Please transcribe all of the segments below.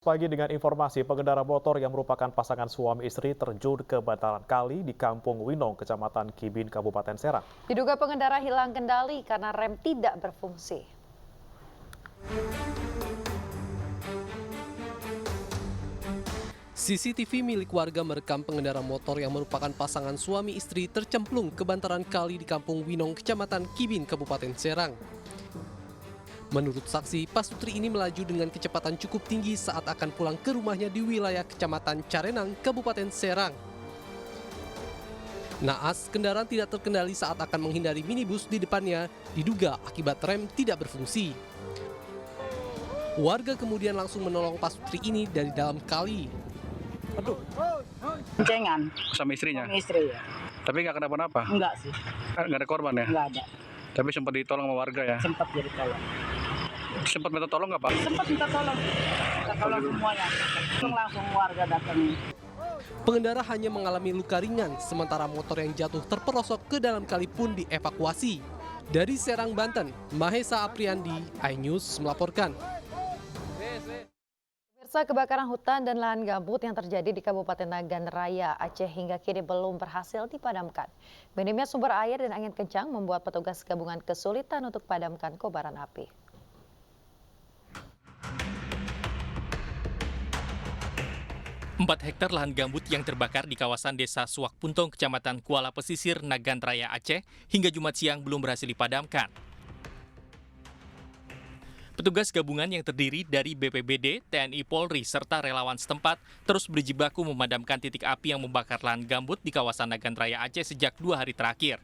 Pagi dengan informasi pengendara motor yang merupakan pasangan suami istri terjun ke bantaran kali di Kampung Winong, Kecamatan Kibin, Kabupaten Serang. Diduga pengendara hilang kendali karena rem tidak berfungsi. CCTV milik warga merekam pengendara motor yang merupakan pasangan suami istri tercemplung ke bantaran kali di Kampung Winong, Kecamatan Kibin, Kabupaten Serang. Menurut saksi, pasutri ini melaju dengan kecepatan cukup tinggi saat akan pulang ke rumahnya di wilayah Kecamatan Carenang, Kabupaten Serang. Naas, kendaraan tidak terkendali saat akan menghindari minibus di depannya, diduga akibat rem tidak berfungsi. Warga kemudian langsung menolong pasutri ini dari dalam kali. Boncengan sama istrinya? sama istri ya. Tapi nggak kenapa-napa? Enggak sih, Nggak ada korban ya? enggak ada. Tapi sempat ditolong sama warga ya? Sempat jadi tolong. Sempat minta tolong nggak Pak? Sempat minta tolong. Minta tolong semuanya. Langsung warga datang. Pengendara hanya mengalami luka ringan, sementara motor yang jatuh terperosok ke dalam kali pun dievakuasi. Dari Serang, Banten, Mahesa Apriandi, iNews melaporkan. Pemirsa, kebakaran hutan dan lahan gambut yang terjadi di Kabupaten Nagan Raya, Aceh hingga kini belum berhasil dipadamkan. Minimnya sumber air dan angin kencang membuat petugas gabungan kesulitan untuk padamkan kobaran api. Empat hektar lahan gambut yang terbakar di kawasan Desa Suak Puntong, Kecamatan Kuala Pesisir, Nagan Raya, Aceh, hingga Jumat siang belum berhasil dipadamkan. Petugas gabungan yang terdiri dari BPBD, TNI Polri, serta relawan setempat terus berjibaku memadamkan titik api yang membakar lahan gambut di kawasan Nagan Raya, Aceh sejak 2 hari terakhir.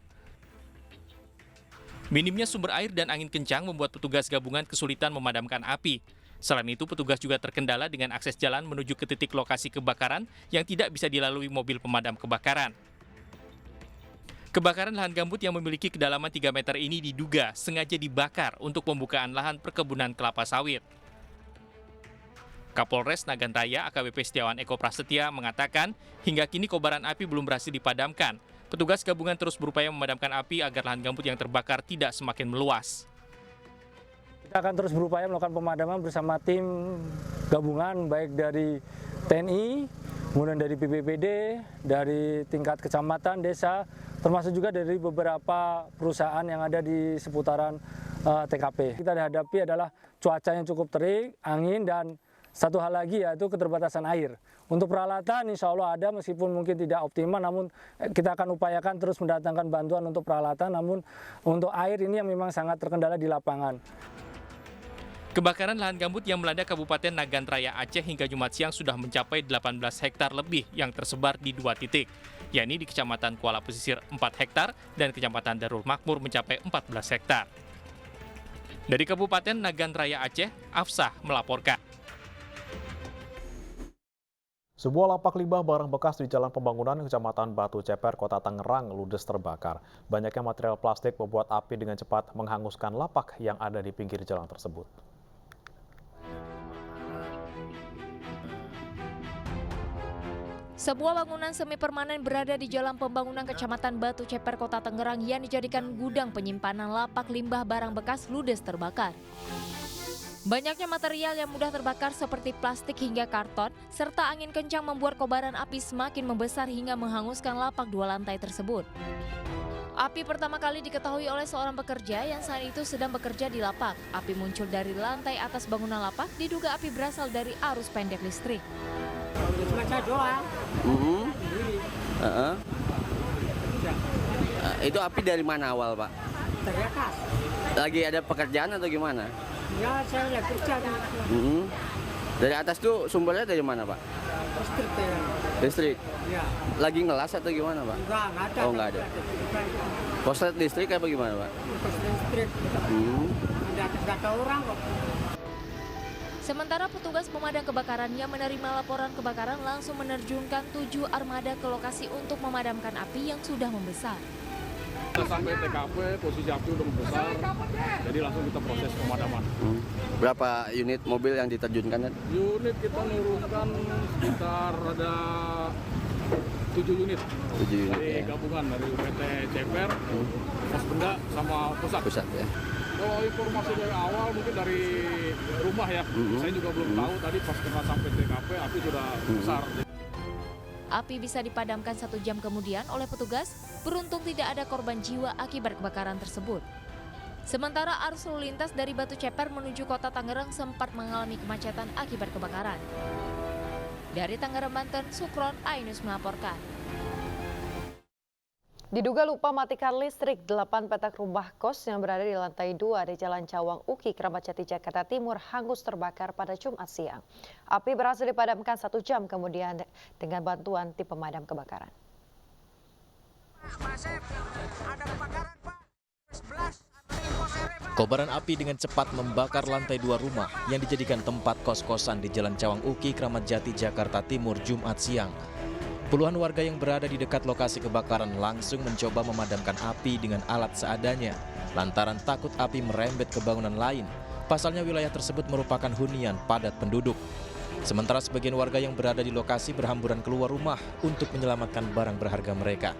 Minimnya sumber air dan angin kencang membuat petugas gabungan kesulitan memadamkan api. Selain itu, petugas juga terkendala dengan akses jalan menuju ke titik lokasi kebakaran yang tidak bisa dilalui mobil pemadam kebakaran. Kebakaran lahan gambut yang memiliki kedalaman 3 meter ini diduga sengaja dibakar untuk pembukaan lahan perkebunan kelapa sawit. Kapolres Nagan Raya AKBP Setiawan Eko Prasetya mengatakan hingga kini kobaran api belum berhasil dipadamkan. Petugas gabungan terus berupaya memadamkan api agar lahan gambut yang terbakar tidak semakin meluas. Kita akan terus berupaya melakukan pemadaman bersama tim gabungan baik dari TNI, kemudian dari BPBD, dari tingkat kecamatan, desa, termasuk juga dari beberapa perusahaan yang ada di seputaran TKP. Kita dihadapi adalah cuaca yang cukup terik, angin, dan satu hal lagi yaitu keterbatasan air. Untuk peralatan insya Allah ada meskipun mungkin tidak optimal, namun kita akan upayakan terus mendatangkan bantuan untuk peralatan, namun untuk air ini yang memang sangat terkendala di lapangan. Kebakaran lahan gambut yang melanda Kabupaten Nagan Raya Aceh hingga Jumat siang sudah mencapai 18 hektar lebih yang tersebar di 2 titik, yakni di Kecamatan Kuala Pesisir 4 hektar dan Kecamatan Darul Makmur mencapai 14 hektar. Dari Kabupaten Nagan Raya Aceh, Afsah melaporkan. Sebuah lapak limbah barang bekas di Jalan Pembangunan Kecamatan Batu Ceper, Kota Tangerang, ludes terbakar. Banyaknya material plastik membuat api dengan cepat menghanguskan lapak yang ada di pinggir jalan tersebut. Sebuah bangunan semi permanen berada di Jalan Pembangunan Kecamatan Batu Ceper, Kota Tangerang yang dijadikan gudang penyimpanan lapak limbah barang bekas ludes terbakar. Banyaknya material yang mudah terbakar seperti plastik hingga karton, serta angin kencang membuat kobaran api semakin membesar hingga menghanguskan lapak 2 lantai tersebut. Api pertama kali diketahui oleh seorang pekerja yang saat itu sedang bekerja di lapak. Api muncul dari lantai atas bangunan lapak, diduga api berasal dari arus pendek listrik. Itu api dari mana awal, Pak? Dari atas. Lagi ada pekerjaan atau gimana? Ya, saya lihat kerja. Dari atas tuh sumbernya dari mana, Pak? Listrik ya. Listrik? Ya. Lagi ngelas atau gimana, Pak? Enggak ada. Oh, nggak ada. Korslet listrik apa gimana, Pak? Listrik. Nggak ada orang kok. Sementara petugas pemadam kebakaran yang menerima laporan kebakaran langsung menerjunkan 7 armada ke lokasi untuk memadamkan api yang sudah membesar. Sampai TKP, posisi api udah membesar, jadi langsung kita proses pemadaman. Berapa unit mobil yang diterjunkan? Unit kita menurunkan sekitar ada 7 unit. 7 unit dari ya. Gabungan dari UPT Ceper, Pos Benda, sama Pusat. Pusat ya. Kalau informasi dari awal mungkin dari rumah ya, saya juga belum tahu tadi pas kita sampai TKP api sudah besar. Api bisa dipadamkan 1 jam kemudian oleh petugas, beruntung tidak ada korban jiwa akibat kebakaran tersebut. Sementara arus lalu lintas dari Batu Ceper menuju kota Tangerang sempat mengalami kemacetan akibat kebakaran. Dari Tangerang, Banten, Sukron, Ainus melaporkan. Diduga lupa matikan listrik, 8 petak rumah kos yang berada di lantai 2 di Jalan Cawang Uki, Kramat Jati, Jakarta Timur hangus terbakar pada Jumat siang. Api berhasil dipadamkan 1 jam kemudian dengan bantuan tim pemadam kebakaran. Kobaran api dengan cepat membakar lantai 2 rumah yang dijadikan tempat kos-kosan di Jalan Cawang Uki, Kramat Jati, Jakarta Timur, Jumat siang. Puluhan warga yang berada di dekat lokasi kebakaran langsung mencoba memadamkan api dengan alat seadanya, lantaran takut api merembet ke bangunan lain. Pasalnya wilayah tersebut merupakan hunian padat penduduk. Sementara sebagian warga yang berada di lokasi berhamburan keluar rumah untuk menyelamatkan barang berharga mereka.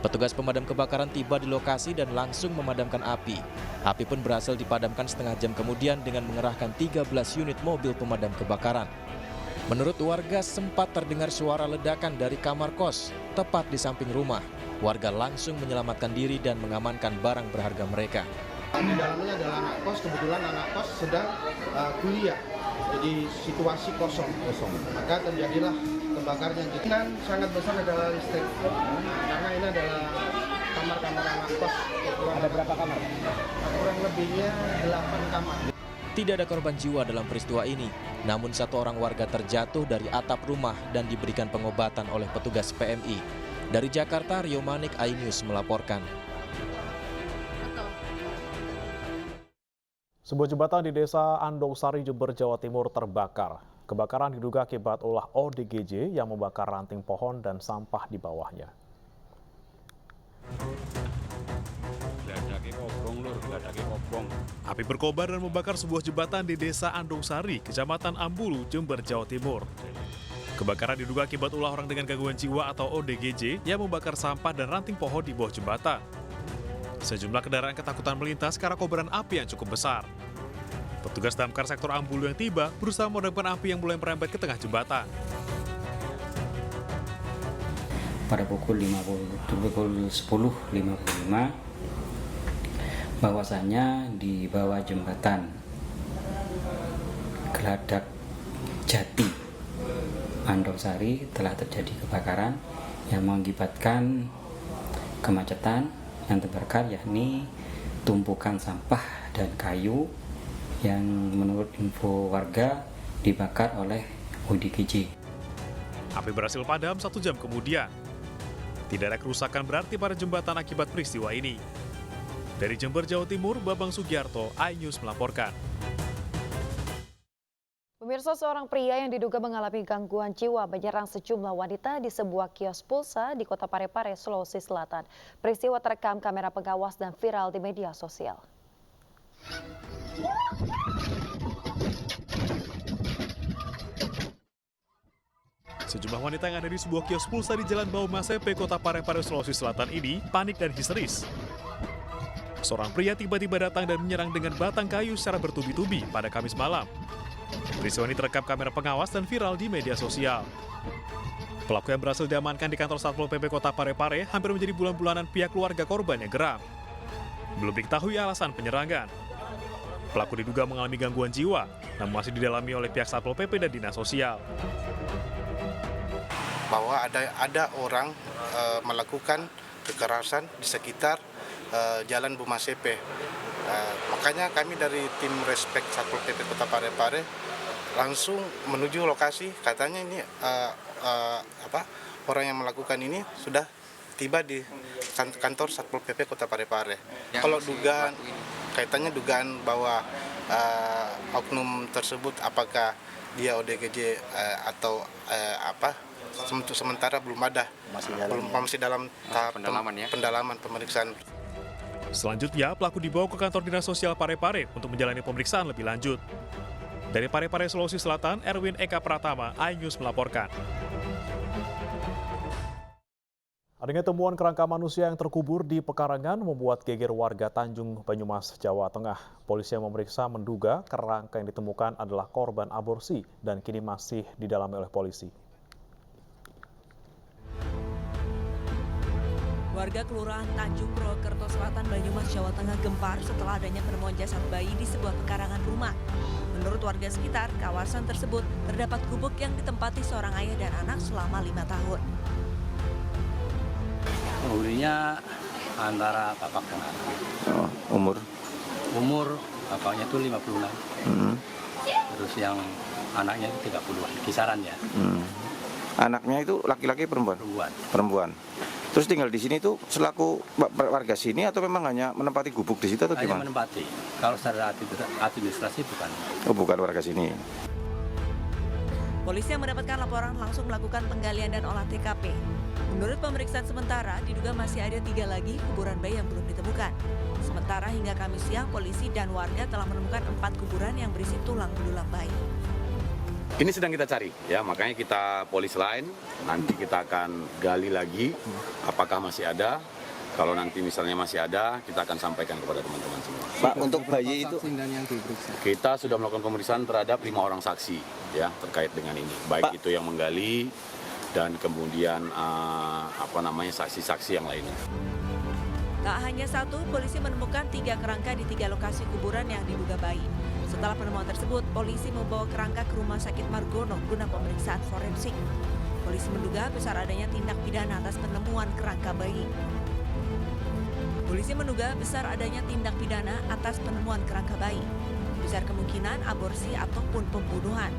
Petugas pemadam kebakaran tiba di lokasi dan langsung memadamkan api. Api pun berhasil dipadamkan setengah jam kemudian dengan mengerahkan 13 unit mobil pemadam kebakaran. Menurut warga sempat terdengar suara ledakan dari kamar kos tepat di samping rumah. Warga langsung menyelamatkan diri dan mengamankan barang berharga mereka. Di dalamnya adalah anak kos, kebetulan anak kos sedang kuliah, jadi situasi kosong. Maka terjadilah kebakarnya. Kemungkinan sangat besar adalah listrik, karena ini adalah kamar-kamar anak kos. Ada berapa kamar? Kurang lebihnya 8 kamar. Tidak ada korban jiwa dalam peristiwa ini, namun 1 orang warga terjatuh dari atap rumah dan diberikan pengobatan oleh petugas PMI. Dari Jakarta, Rio Manik, iNews melaporkan. Sebuah jembatan di desa Andongsari, Jember, Jawa Timur terbakar. Kebakaran diduga akibat ulah ODGJ yang membakar ranting pohon dan sampah di bawahnya. Api berkobar dan membakar sebuah jembatan di desa Andongsari, Kecamatan Ambulu, Jember, Jawa Timur. Kebakaran diduga akibat ulah orang dengan gangguan jiwa atau ODGJ yang membakar sampah dan ranting pohon di bawah jembatan. Sejumlah kendaraan ketakutan melintas karena kobaran api yang cukup besar. Petugas damkar sektor Ambulu yang tiba berusaha memadamkan api yang mulai merembet ke tengah jembatan. Pada pukul 10.55 bahwasanya di bawah jembatan Geladak Jati Andongsari telah terjadi kebakaran yang mengakibatkan kemacetan yang terbakar, yakni tumpukan sampah dan kayu yang menurut info warga dibakar oleh ODGJ. Api berhasil padam 1 jam kemudian. Tidak ada kerusakan berarti pada jembatan akibat peristiwa ini. Dari Jember, Jawa Timur, Babang Sugiarto, iNews melaporkan. Pemirsa, seorang pria yang diduga mengalami gangguan jiwa menyerang sejumlah wanita di sebuah kios pulsa di Kota Parepare, Sulawesi Selatan. Peristiwa terekam kamera pengawas dan viral di media sosial. Sejumlah wanita yang ada di sebuah kios pulsa di Jalan Bau Masepe, Kota Parepare, Sulawesi Selatan ini panik dan histeris. Seorang pria tiba-tiba datang dan menyerang dengan batang kayu secara bertubi-tubi pada Kamis malam. Peristiwa ini terekam kamera pengawas dan viral di media sosial. Pelaku yang berhasil diamankan di kantor Satpol PP Kota Parepare hampir menjadi bulan-bulanan pihak keluarga korban yang geram. Belum diketahui alasan penyerangan. Pelaku diduga mengalami gangguan jiwa, namun masih didalami oleh pihak Satpol PP dan Dinas Sosial. Bahwa ada orang melakukan kekerasan di sekitar Jalan Bumasepe. Makanya kami dari tim Respek Satpol PP Kota Parepare langsung menuju lokasi. Katanya ini orang yang melakukan ini sudah tiba di kantor Satpol PP Kota Parepare. Kalau dugaan, kaitannya dugaan bahwa oknum tersebut apakah dia ODGJ atau untuk sementara belum ada, masih dalam tahap pendalaman pemeriksaan. Selanjutnya, pelaku dibawa ke kantor Dinas Sosial Parepare untuk menjalani pemeriksaan lebih lanjut. Dari Parepare, Sulawesi Selatan, Erwin Eka Pratama, iNews melaporkan. Adanya temuan kerangka manusia yang terkubur di pekarangan membuat geger warga Tanjung Banyumas, Jawa Tengah. Polisi yang memeriksa menduga kerangka yang ditemukan adalah korban aborsi dan kini masih didalami oleh polisi. Warga Kelurahan Tanjung Purwokerto Selatan, Banyumas, Jawa Tengah gempar setelah adanya penemuan jasad bayi di sebuah pekarangan rumah. Menurut warga sekitar, kawasan tersebut terdapat gubuk yang ditempati seorang ayah dan anak selama 5 tahun. Penghuninya antara bapak dan anak. Umur bapaknya itu 56. Terus yang anaknya itu 30-an, kisaran ya. Anaknya itu laki-laki perempuan? Perempuan. Terus tinggal di sini tuh selaku warga sini atau memang hanya menempati gubuk di situ atau gimana? Hanya menempati. Kalau secara administrasi bukan. Oh, bukan warga sini. Polisi yang mendapatkan laporan langsung melakukan penggalian dan olah TKP. Menurut pemeriksaan sementara, diduga masih ada 3 lagi kuburan bayi yang belum ditemukan. Sementara hingga Kamis siang, polisi dan warga telah menemukan 4 kuburan yang berisi tulang belulang bayi. Ini sedang kita cari, ya makanya kita polis lain, nanti kita akan gali lagi apakah masih ada. Kalau nanti misalnya masih ada, kita akan sampaikan kepada teman-teman semua. Pak, untuk bayi itu kita sudah melakukan pemeriksaan terhadap 5 orang saksi, ya terkait dengan ini. Baik Pak, itu yang menggali dan kemudian saksi-saksi yang lainnya. Tak hanya satu, polisi menemukan 3 kerangka di 3 lokasi kuburan yang diduga bayi. Setelah penemuan tersebut, polisi membawa kerangka ke Rumah Sakit Margono guna pemeriksaan forensik. Polisi menduga besar adanya tindak pidana atas penemuan kerangka bayi. Polisi menduga besar adanya tindak pidana atas penemuan kerangka bayi. Besar kemungkinan aborsi ataupun pembunuhan.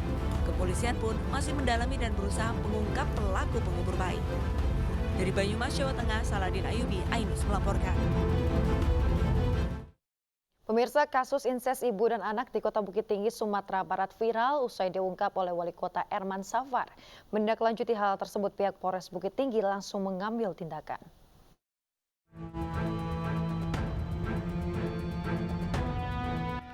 Kepolisian pun masih mendalami dan berusaha mengungkap pelaku pengubur bayi. Dari Banyumas, Jawa Tengah, Saladin Ayubi, Ainus melaporkan. Pemirsa, kasus inses ibu dan anak di Kota Bukit Tinggi, Sumatera Barat viral usai diungkap oleh Wali Kota Erman Safar. Menindaklanjuti hal tersebut, pihak Polres Bukit Tinggi langsung mengambil tindakan.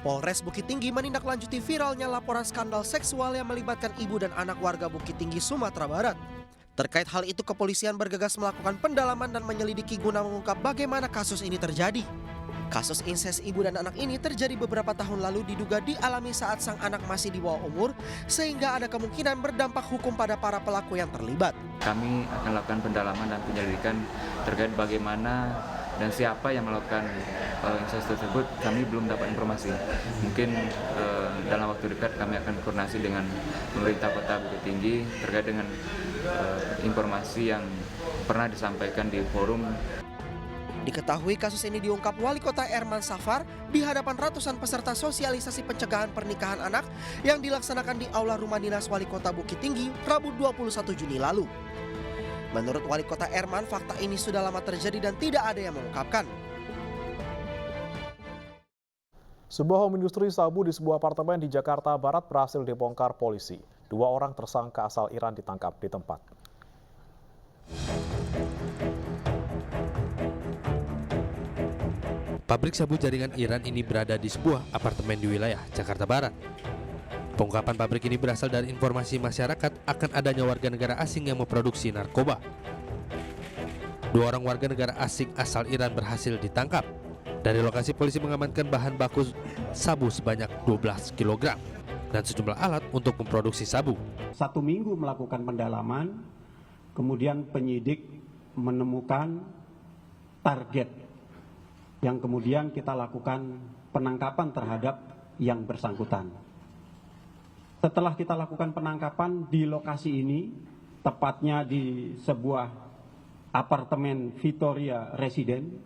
Polres Bukit Tinggi menindaklanjuti viralnya laporan skandal seksual yang melibatkan ibu dan anak warga Bukit Tinggi, Sumatera Barat. Terkait hal itu, kepolisian bergegas melakukan pendalaman dan menyelidiki guna mengungkap bagaimana kasus ini terjadi. Kasus inses ibu dan anak ini terjadi beberapa tahun lalu, diduga dialami saat sang anak masih di bawah umur, sehingga ada kemungkinan berdampak hukum pada para pelaku yang terlibat. Kami akan lakukan pendalaman dan penyelidikan terkait bagaimana dan siapa yang melakukan inses tersebut. Kami belum dapat informasi. Mungkin dalam waktu dekat kami akan koordinasi dengan pemerintah Kota Bukit Tinggi terkait dengan informasi yang pernah disampaikan di forum. Diketahui kasus ini diungkap Wali Kota Erman Safar di hadapan ratusan peserta sosialisasi pencegahan pernikahan anak yang dilaksanakan di Aula Rumah Dinas Wali Kota Bukit Tinggi, Rabu 21 Juni lalu. Menurut Wali Kota Erman, fakta ini sudah lama terjadi dan tidak ada yang mengungkapkan. Sebuah home industri sabu di sebuah apartemen di Jakarta Barat berhasil dibongkar polisi. 2 orang tersangka asal Iran ditangkap di tempat. Pabrik sabu jaringan Iran ini berada di sebuah apartemen di wilayah Jakarta Barat. Pengungkapan pabrik ini berasal dari informasi masyarakat akan adanya warga negara asing yang memproduksi narkoba. 2 orang warga negara asing asal Iran berhasil ditangkap. Dari lokasi, polisi mengamankan bahan baku sabu sebanyak 12 kg dan sejumlah alat untuk memproduksi sabu. 1 minggu melakukan pendalaman, kemudian penyidik menemukan target yang kemudian kita lakukan penangkapan terhadap yang bersangkutan. Setelah kita lakukan penangkapan di lokasi ini, tepatnya di sebuah apartemen Victoria Residen,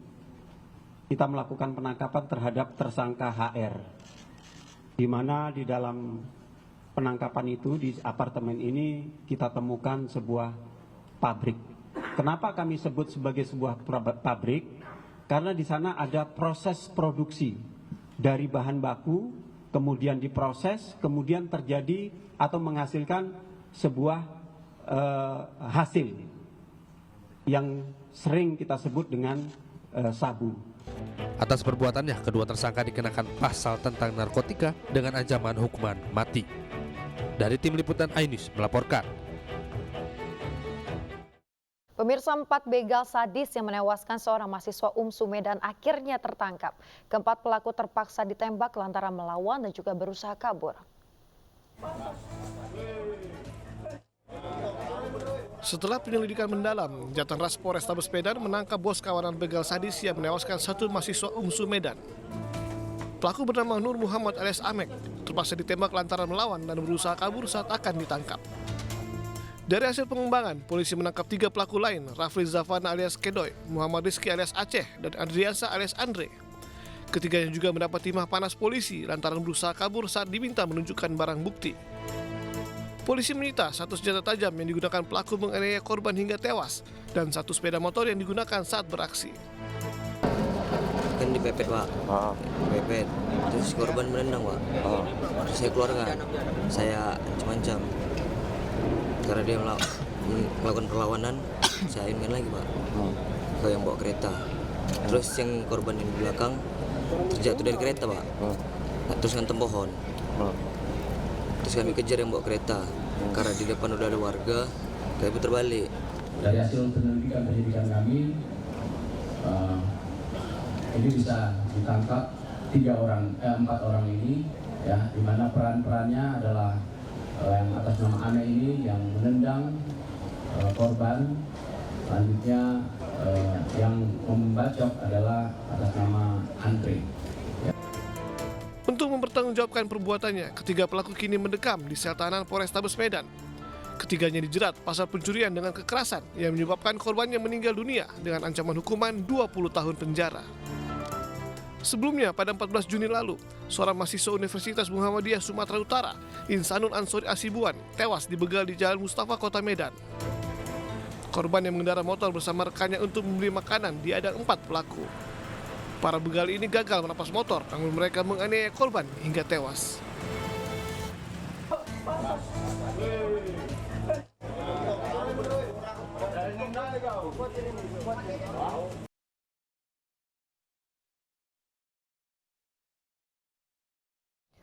kita melakukan penangkapan terhadap tersangka HR, di mana di dalam penangkapan itu di apartemen ini kita temukan sebuah pabrik. Kenapa kami sebut sebagai sebuah pabrik? Karena di sana ada proses produksi dari bahan baku, kemudian diproses, kemudian terjadi atau menghasilkan sebuah hasil yang sering kita sebut dengan sabu. Atas perbuatannya, kedua tersangka dikenakan pasal tentang narkotika dengan ancaman hukuman mati. Dari tim liputan Ainus melaporkan. Pemirsa, 4 begal sadis yang menewaskan seorang mahasiswa UMSU Medan akhirnya tertangkap. Keempat pelaku terpaksa ditembak lantaran melawan dan juga berusaha kabur. Setelah penyelidikan mendalam, Jatanras Polrestabes Medan menangkap bos kawanan begal sadis yang menewaskan satu mahasiswa UMSU Medan. Pelaku bernama Nur Muhammad alias Amek terpaksa ditembak lantaran melawan dan berusaha kabur saat akan ditangkap. Dari hasil pengembangan, polisi menangkap 3 pelaku lain, Rafli Zafana alias Kedoy, Muhammad Rizky alias Aceh, dan Adriansa alias Andre. Ketiganya juga mendapat timah panas polisi lantaran berusaha kabur saat diminta menunjukkan barang bukti. Polisi menyita 1 senjata tajam yang digunakan pelaku menganiaya korban hingga tewas, dan 1 sepeda motor yang digunakan saat beraksi. Kan dipepet, Pak. Dipepet. Terus korban menendang, Pak. Terus saya keluarkan. Saya ancam-ancam. Karena dia melakukan perlawanan, saya ingat lagi, Pak, ke yang bawa kereta. Terus yang korban yang di belakang terjatuh dari kereta, Pak. Terus ngantem pohon. Terus kami kejar yang bawa kereta. Karena di depan udah ada warga, kami terbalik. Dari hasil penyidikan kami, ini bisa ditangkap 4 orang ini, ya, di mana peran-perannya adalah yang atas nama Ane ini yang menendang korban, selanjutnya yang membacok adalah atas nama Andre. Untuk mempertanggungjawabkan perbuatannya, ketiga pelaku kini mendekam di sel tahanan Polrestabes Medan. Ketiganya dijerat pasal pencurian dengan kekerasan yang menyebabkan korbannya meninggal dunia dengan ancaman hukuman 20 tahun penjara. Sebelumnya, pada 14 Juni lalu, seorang mahasiswa Universitas Muhammadiyah Sumatera Utara, Insanun Ansori Asibuan, tewas dibegal di Jalan Mustafa, Kota Medan. Korban yang mengendara motor bersama rekannya untuk membeli makanan dihadang 4 pelaku. Para begal ini gagal menapas motor, namun mereka menganiaya korban hingga tewas.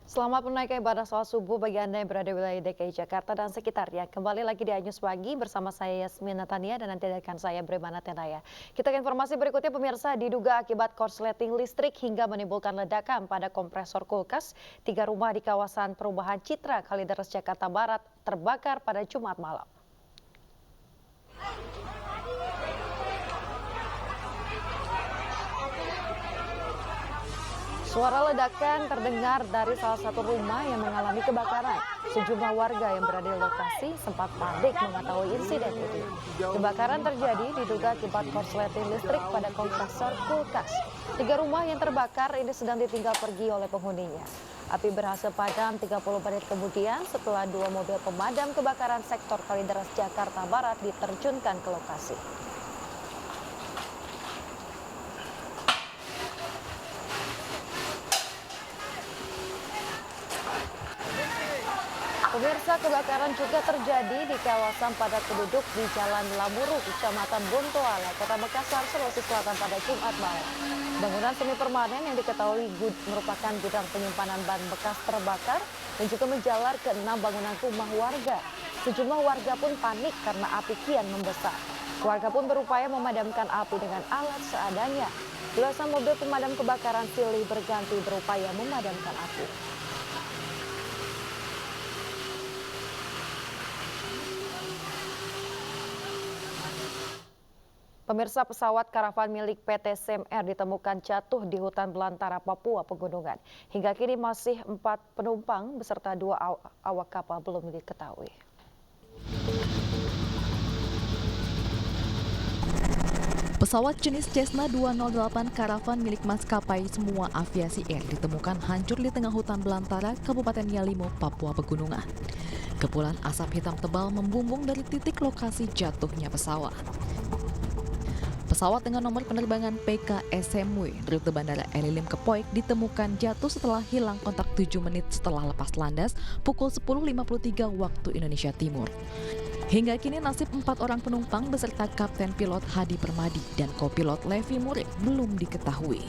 Selamat menaikkan ibadah sholat subuh bagi Anda yang berada di wilayah DKI Jakarta dan sekitarnya. Kembali lagi di Anyus Pagi bersama saya Yasmin Natania dan nanti akan saya Bremana Tenaya. Kita ke informasi berikutnya, pemirsa. Diduga akibat korsleting listrik hingga menimbulkan ledakan pada kompresor kulkas, 3 rumah di kawasan perumahan Citra, Kalideres, Jakarta Barat terbakar pada Jumat malam. Suara ledakan terdengar dari salah satu rumah yang mengalami kebakaran. Sejumlah warga yang berada di lokasi sempat panik mengetahui insiden itu. Kebakaran terjadi diduga akibat korsleting listrik pada kompresor kulkas. 3 rumah yang terbakar ini sedang ditinggal pergi oleh penghuninya. Api berhasil padam 30 menit kemudian setelah 2 mobil pemadam kebakaran sektor Kalideres, Jakarta Barat diterjunkan ke lokasi. Pemirsa, kebakaran juga terjadi di kawasan padat penduduk di Jalan Lamuru, Kecamatan Bontoala, Kota Makassar, Sulawesi Selatan pada Jumat malam. Bangunan semi permanen yang diketahui merupakan gudang penyimpanan bahan bekas terbakar dan juga menjalar ke 6 bangunan rumah warga. Sejumlah warga pun panik karena api kian membesar. Warga pun berupaya memadamkan api dengan alat seadanya. Belasan mobil pemadam kebakaran silih berganti berupaya memadamkan api. Pemirsa, pesawat karavan milik PT SMR ditemukan jatuh di hutan belantara Papua Pegunungan. Hingga kini masih 4 penumpang beserta 2 awak kapal belum diketahui. Pesawat jenis Cessna 208 karavan milik maskapai Semua Aviasi Air ditemukan hancur di tengah hutan belantara Kabupaten Yalimo, Papua Pegunungan. Kepulan asap hitam tebal membumbung dari titik lokasi jatuhnya pesawat. Pesawat dengan nomor penerbangan PKSMW rute Bandara Elilim Kepoik ditemukan jatuh setelah hilang kontak 7 menit setelah lepas landas pukul 10.53 waktu Indonesia Timur. Hingga kini nasib 4 orang penumpang beserta Kapten Pilot Hadi Permadi dan Kopilot Levi Murik belum diketahui.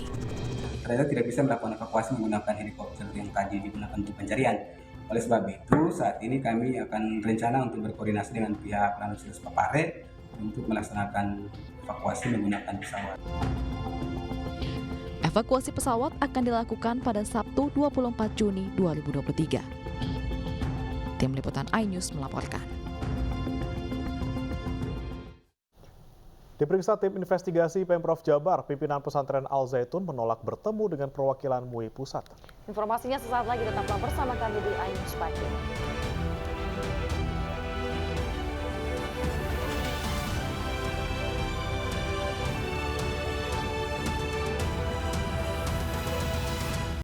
Ternyata tidak bisa melakukan evakuasi menggunakan helikopter yang tadi digunakan untuk pencarian. Oleh sebab itu, saat ini kami akan berencana untuk berkoordinasi dengan pihak Lanut Silus Papare untuk melaksanakan evakuasi menggunakan pesawat. Evakuasi pesawat akan dilakukan pada Sabtu 24 Juni 2023. Tim Liputan iNews melaporkan. Diperiksa tim investigasi Pemprov Jabar, pimpinan pesantren Al Zaitun menolak bertemu dengan perwakilan MUI Pusat. Informasinya sesaat lagi, tetaplah bersama kami di iNews Pagi.